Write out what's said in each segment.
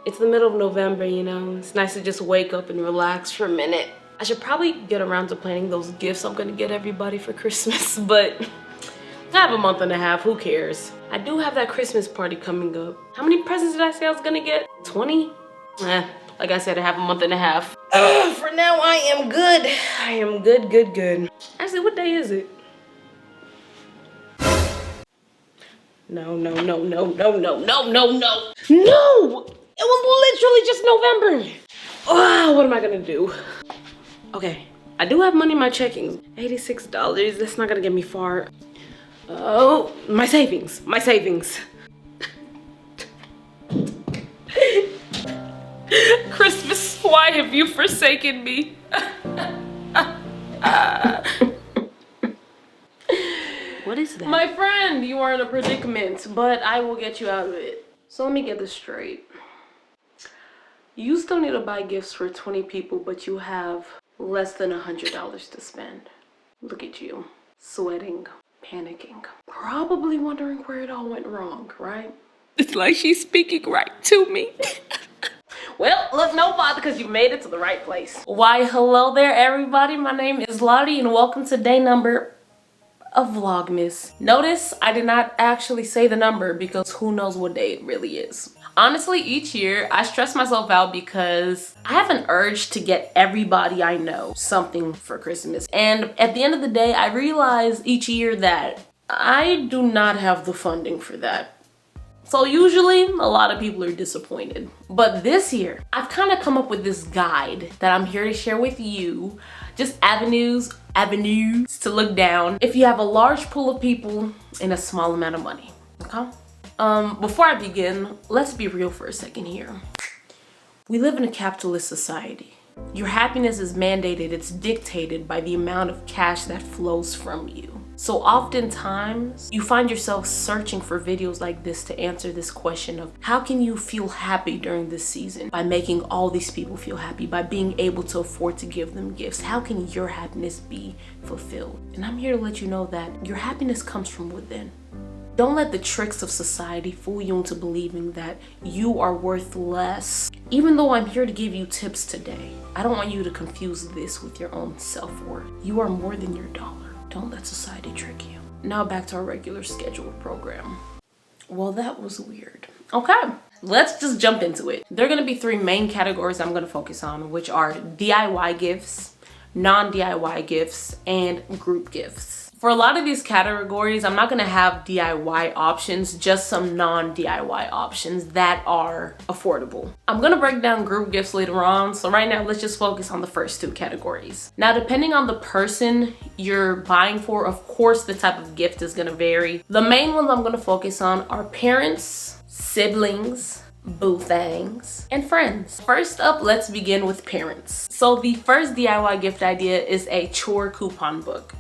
It's the middle of November, you know. It's nice to just wake up and relax for a minute. I should probably get around to planning those gifts I'm gonna get everybody for Christmas, but I have a month and a half, who cares? I do have that Christmas party coming up. How many presents did I say I was gonna get? 20? Like I said, I have a month and a half. For now, I am good. I am good. Actually, what day is it? No. It was literally just November. Oh, what am I gonna do? Okay, I do have money in my checking. $86, that's not gonna get me far. Oh, my savings. Christmas, why have you forsaken me? What is that? My friend, you are in a predicament, but I will get you out of it. So let me get this straight. You still need to buy gifts for 20 people, but you have less than $100 to spend. Look at you, sweating, panicking, probably wondering where it all went wrong, right? It's like she's speaking right to me. Well, look, no bother, because you made it to the right place. Why, hello there, everybody. My name is Lotte, and welcome to day number of Vlogmas. Notice I did not actually say the number because who knows what day it really is. Honestly, each year I stress myself out because I have an urge to get everybody I know something for Christmas. And at the end of the day, I realize each year that I do not have the funding for that. So usually a lot of people are disappointed. But this year, I've kind of come up with this guide that I'm here to share with you. Just avenues to look down if you have a large pool of people and a small amount of money, okay? Before I begin, let's be real for a second here. We live in a capitalist society. Your happiness is mandated, it's dictated by the amount of cash that flows from you. So oftentimes, you find yourself searching for videos like this to answer this question of how can you feel happy during this season? By making all these people feel happy, by being able to afford to give them gifts. How can your happiness be fulfilled? And I'm here to let you know that your happiness comes from within. Don't let the tricks of society fool you into believing that you are worth less. Even though I'm here to give you tips today, I don't want you to confuse this with your own self-worth. You are more than your dollar. Don't let society trick you. Now back to our regular scheduled program. Well, that was weird. Okay, let's just jump into it. There are gonna be three main categories I'm gonna focus on, which are DIY gifts, non-DIY gifts, and group gifts. For a lot of these categories, I'm not gonna have DIY options, just some non-DIY options that are affordable. I'm gonna break down group gifts later on, so right now let's just focus on the first two categories. Now, depending on the person you're buying for, of course, the type of gift is gonna vary. The main ones I'm gonna focus on are parents, siblings, boo things, and friends. First up, let's begin with parents. So the first DIY gift idea is a chore coupon book.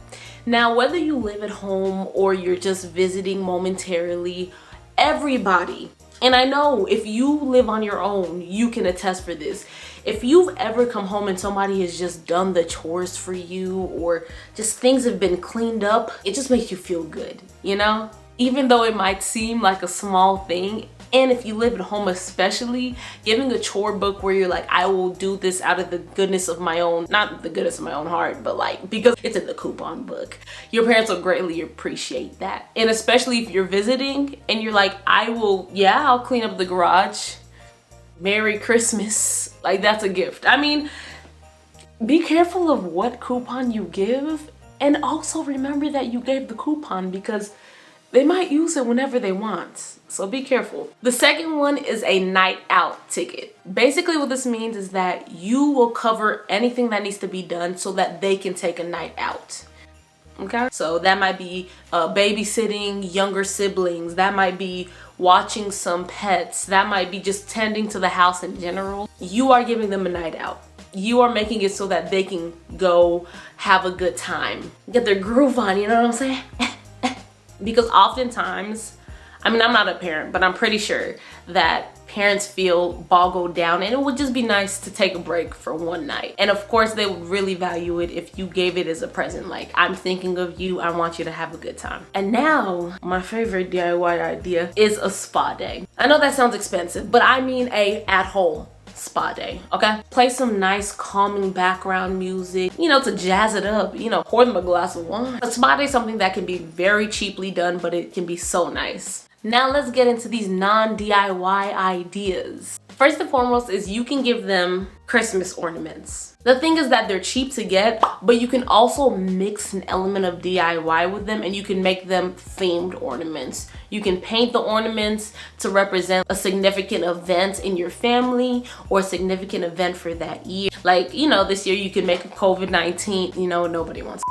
Now, whether you live at home or you're just visiting momentarily, everybody, and I know if you live on your own, you can attest for this. If you've ever come home and somebody has just done the chores for you or just things have been cleaned up, it just makes you feel good, you know? Even though it might seem like a small thing, and if you live at home especially, giving a chore book where you're like, I will do this out of the goodness of my own, not the goodness of my own heart, but like because it's in the coupon book. Your parents will greatly appreciate that. And especially if you're visiting and you're like, I'll clean up the garage. Merry Christmas. Like, that's a gift. I mean, be careful of what coupon you give, and also remember that you gave the coupon because they might use it whenever they want. So be careful. The second one is a night out ticket. Basically what this means is that you will cover anything that needs to be done so that they can take a night out. Okay? So that might be babysitting younger siblings. That might be watching some pets. That might be just tending to the house in general. You are giving them a night out. You are making it so that they can go have a good time. Get their groove on, you know what I'm saying? Because oftentimes, I mean, I'm not a parent, but I'm pretty sure that parents feel boggled down, and it would just be nice to take a break for one night. And of course, they would really value it if you gave it as a present. Like, I'm thinking of you, I want you to have a good time. And now, my favorite DIY idea is a spa day. I know that sounds expensive, but I mean a at-home spa day, okay? Play some nice calming background music, you know, to jazz it up, you know, pour them a glass of wine. A spa day is something that can be very cheaply done, but it can be so nice. Now let's get into these non-DIY ideas. First and foremost is you can give them Christmas ornaments. The thing is that they're cheap to get, but you can also mix an element of DIY with them, and you can make them themed ornaments. You can paint the ornaments to represent a significant event in your family or a significant event for that year. Like, you know, this year you can make a COVID-19, you know, nobody wants.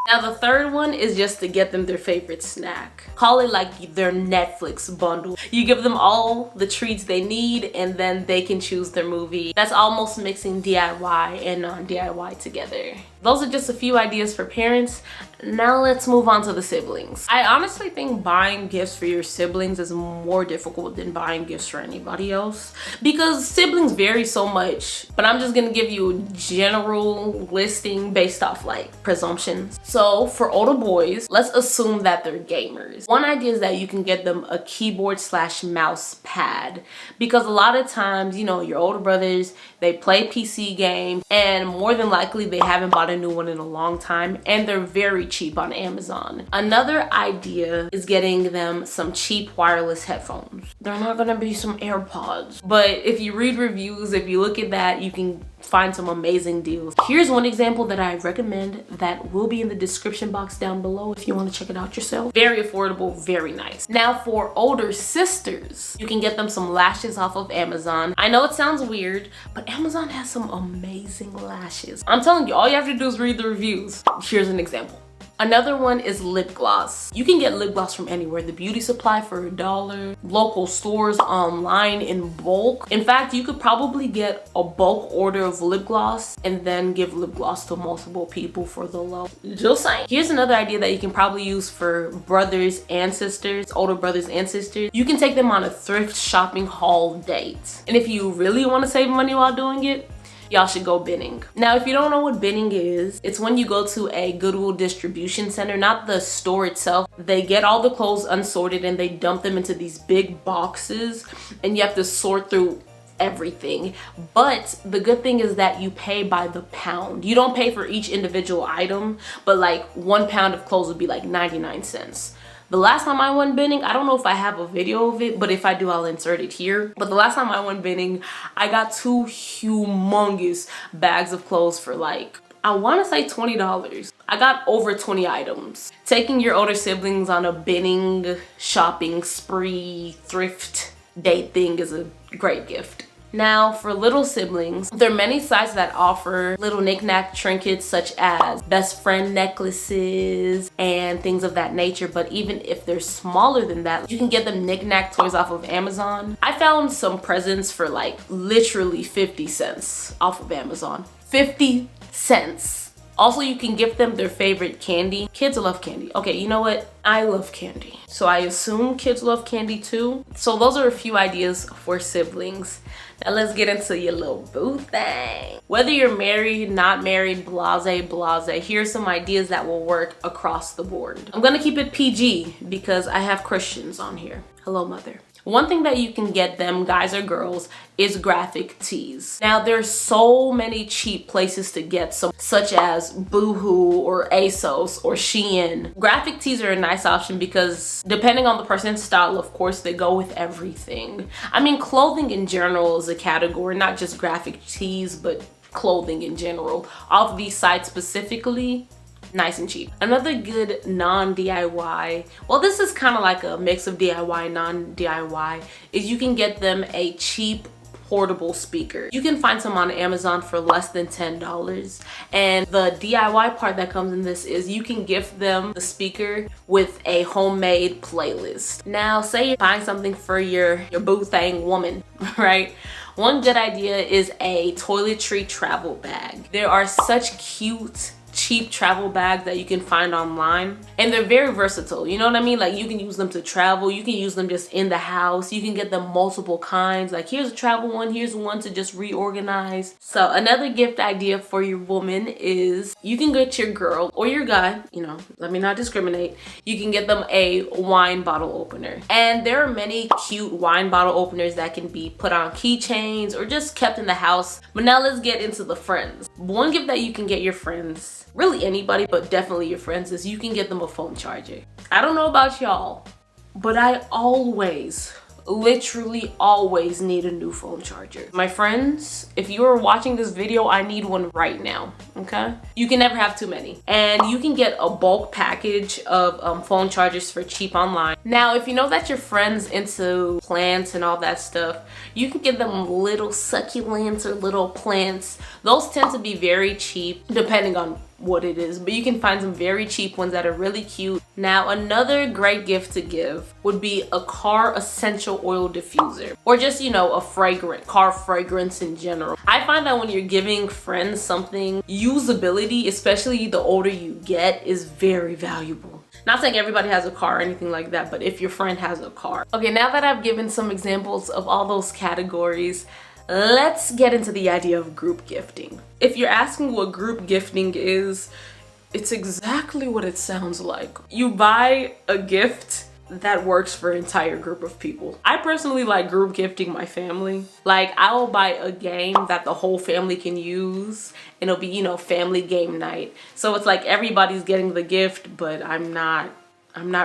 Now the third one is just to get them their favorite snack. Call it like their Netflix bundle. You give them all the treats they need, and then they can choose their movie. That's almost mixing DIY and non-DIY together. Those are just a few ideas for parents. Now let's move on to the siblings. I honestly think buying gifts for your siblings is more difficult than buying gifts for anybody else, because siblings vary so much. But I'm just gonna give you a general listing based off like presumptions. So for older boys, let's assume that they're gamers. One idea is that you can get them a keyboard / mouse pad, because a lot of times, you know, your older brothers, they play PC games, and more than likely they haven't bought a new one in a long time, and they're very cheap on Amazon. Another idea is getting them some cheap wireless headphones. They're not gonna be some AirPods, but if you read reviews, if you look at that, you can find some amazing deals. Here's one example that I recommend that will be in the description box down below if you want to check it out yourself. Very affordable, very nice. Now for older sisters, you can get them some lashes off of Amazon. I know it sounds weird, but Amazon has some amazing lashes. I'm telling you, all you have to do is read the reviews. Here's an example. Another one is lip gloss. You can get lip gloss from anywhere. The beauty supply for $1, local stores, online in bulk. In fact, you could probably get a bulk order of lip gloss and then give lip gloss to multiple people for the low. Just saying. Here's another idea that you can probably use for brothers and sisters, older brothers and sisters. You can take them on a thrift shopping haul date. And if you really want to save money while doing it, y'all should go binning. Now, if you don't know what binning is, it's when you go to a Goodwill distribution center, not the store itself. They get all the clothes unsorted and they dump them into these big boxes, and you have to sort through everything. But the good thing is that you pay by the pound. You don't pay for each individual item, but like 1 pound of clothes would be like 99 cents. The last time I went binning, I don't know if I have a video of it, but if I do, I'll insert it here. But the last time I went binning, I got 2 humongous bags of clothes for like, I want to say $20. I got over 20 items. Taking your older siblings on a binning, shopping spree, thrift date thing is a great gift. Now for little siblings, there are many sites that offer little knick-knack trinkets such as best friend necklaces and things of that nature. But even if they're smaller than that, you can get them knick-knack toys off of Amazon. I found some presents for like literally 50 cents off of Amazon. 50 cents. Also, you can gift them their favorite candy. Kids love candy. Okay, you know what? I love candy. So I assume kids love candy too. So those are a few ideas for siblings. Now let's get into your little boo thing. Whether you're married, not married, blase, here's some ideas that will work across the board. I'm gonna keep it PG because I have Christians on here. Hello, mother. One thing that you can get them, guys or girls, is graphic tees. Now there's so many cheap places to get some, such as Boohoo or ASOS or Shein. Graphic tees are a nice option because depending on the person's style, of course, they go with everything. I mean, clothing in general is a category, not just graphic tees, but clothing in general. Off these sites specifically, nice and cheap. Another good non-DIY, well, this is kind of like a mix of DIY, non-DIY, is you can get them a cheap portable speaker. You can find some on Amazon for less than $10. And the DIY part that comes in this is you can gift them the speaker with a homemade playlist. Now, say you're buying something for your boo thing woman, right? One good idea is a toiletry travel bag. There are such cute, cheap travel bags that you can find online, and they're very versatile, you know what I mean? Like you can use them to travel, you can use them just in the house, you can get them multiple kinds. Like here's a travel one, here's one to just reorganize. So another gift idea for your woman is you can get your girl or your guy, you know, let me not discriminate, you can get them a wine bottle opener. And there are many cute wine bottle openers that can be put on keychains or just kept in the house. But now let's get into the friends. One gift that you can get your friends, really anybody, but definitely your friends, is you can get them a phone charger. I don't know about y'all, but I always, literally always need a new phone charger. My friends, if you are watching this video, I need one right now, okay? You can never have too many. And you can get a bulk package of phone chargers for cheap online. Now, if you know that your friend's into plants and all that stuff, you can get them little succulents or little plants. Those tend to be very cheap depending on what it is, but you can find some very cheap ones that are really cute. Now, another great gift to give would be a car essential oil diffuser, or just, you know, a car fragrance in general. I find that when you're giving friends something, usability, especially the older you get, is very valuable. Not saying everybody has a car or anything like that, but if your friend has a car. Okay, now that I've given some examples of all those categories, let's get into the idea of group gifting. If you're asking what group gifting is, it's exactly what it sounds like. You buy a gift that works for an entire group of people. I personally like group gifting my family. Like I will buy a game that the whole family can use, and it'll be, you know, family game night. So it's like everybody's getting the gift, but I'm not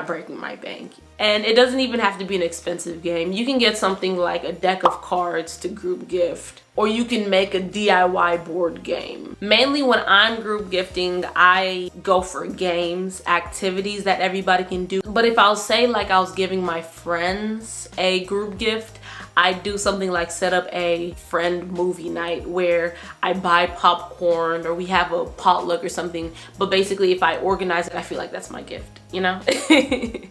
breaking my bank. And it doesn't even have to be an expensive game. You can get something like a deck of cards to group gift, or you can make a DIY board game. Mainly when I'm group gifting, I go for games, activities that everybody can do. But if I'll say like I was giving my friends a group gift, I do something like set up a friend movie night where I buy popcorn or we have a potluck or something. But basically if I organize it, I feel like that's my gift, you know?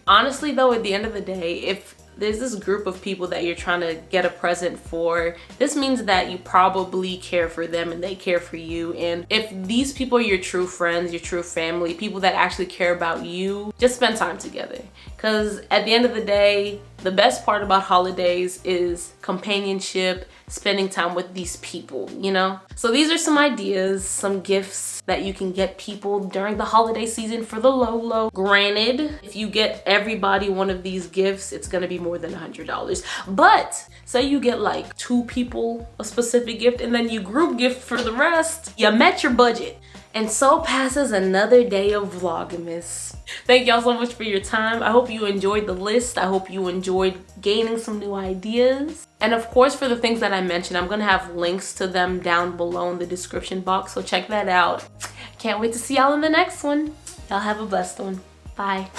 Honestly though, at the end of the day, if there's this group of people that you're trying to get a present for, this means that you probably care for them and they care for you. And if these people are your true friends, your true family, people that actually care about you, just spend time together. Because at the end of the day, the best part about holidays is companionship, spending time with these people, you know? So these are some ideas, some gifts that you can get people during the holiday season for the low. Granted, if you get everybody one of these gifts, it's gonna be more than $100. But say you get like 2 people a specific gift and then you group gift for the rest, you met your budget. And so passes another day of Vlogmas. Thank y'all so much for your time. I hope you enjoyed the list. I hope you enjoyed gaining some new ideas. And of course, for the things that I mentioned, I'm gonna have links to them down below in the description box, so check that out. Can't wait to see y'all in the next one. Y'all have a blessed one. Bye.